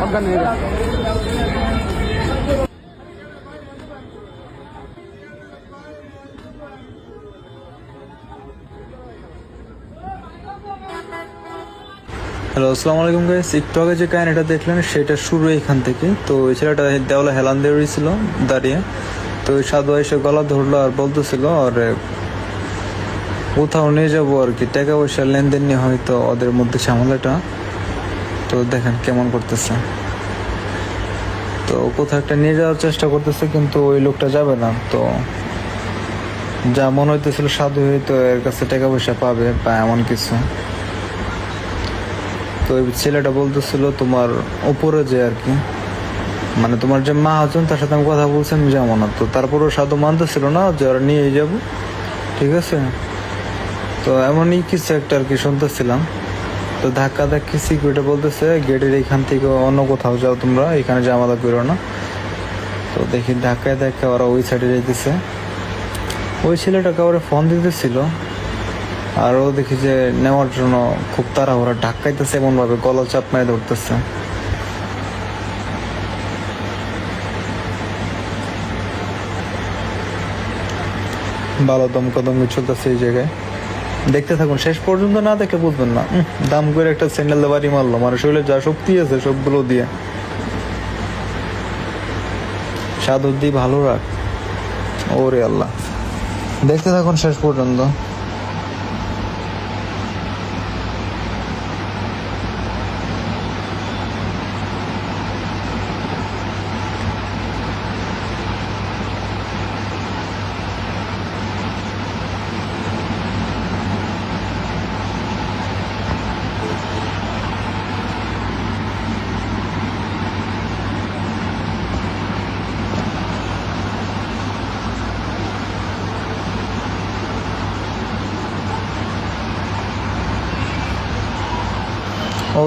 অজ্ঞান হয়ে গেছে। হ্যালো, আসসালামু আলাইকুম গাইস। একটু আগে যে কাহিনীটা দেখলেন সেটা শুরু এখান থেকে। তো ওই ছেলেটা দেওয়ালে হেলান দিয়ে রয়েছিল দাঁড়িয়ে। তো ওই সাধু এসে গলা ধরলো আর বলতেছিল আর কোথাও নিয়ে যাবো আর কি, টাকা পয়সা লেনদেন নিয়ে হয়তো ওদের মধ্যে ঝামেলাটা। তো দেখেন কেমন করতেছে। তো কোথাও একটা নিয়ে যাওয়ার চেষ্টা করতেছে কিন্তু ওই লোকটা যাবে না। তো যা মনে হইতেছিল সাধু হয়তো এর কাছে টাকা পয়সা পাবে বা এমন কিছু। তো ওই ছেলেটা বলতেছিল তোমার উপরে যে আর কি, মানে তোমার যে মা আছেন তার সাথে আমি কথা বলছি, আমি যাবো না। তো তারপরেও সাধু মানতেছিল না যে ওরা নিয়েই যাবো, ঠিক আছে। তো এমনই কিছু একটা আর কি শুনতেছিলাম। তো ধাক্কা ধাক্কি সিকিউরিটি বলতেছে গেটের এইখান থেকে অন্য কোথাও যাও তোমরা, এখানে জামালা করো না। তো দেখি ধাক্কায় ধাক্কা ওরা ওই সাইডে যাইতেছে। ওই ছেলেটাকে ওরা ফোন দিতেছিল আর ও দেখি যে নেওয়ার জন্য খুব তাড়াহুড়া ধাক্কাইতেছে, এমন ভাবে গলা চাপ মেরে ধরতেছে। ভালো দমকদমে চলতেছে এই জায়গায়। দেখতে থাকুন, শেষ পর্যন্ত না দেখলে বুঝবেন না। দাম করে একটা স্যান্ডেল বাড়ি মারলো, মানে শরীরে যা শক্তি আছে সবগুলো দিয়ে। সাধুর দি ভালো রাখ। ওরে আল্লাহ, দেখতে থাকুন শেষ পর্যন্ত।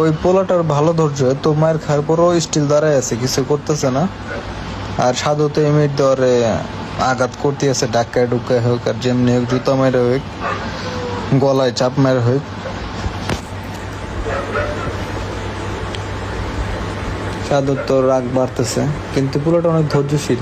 ওই পোলাটার ভালো ধৈর্য, তো মায়ের খাওয়ার পরও স্টিল দাঁড়ায় আছে, কিছু করতেছে না। আর সাধু তো এমনি ধরে আঘাত করতে আছে, ডাক্কায় ডুক্কায় হোক আর যেমনি হোক, জুতা মেরে হোক, গলায় চাপ মেরে হোক। সাধুর তো রাগ বাড়তেছে কিন্তু পোলাটা অনেক ধৈর্যশীল।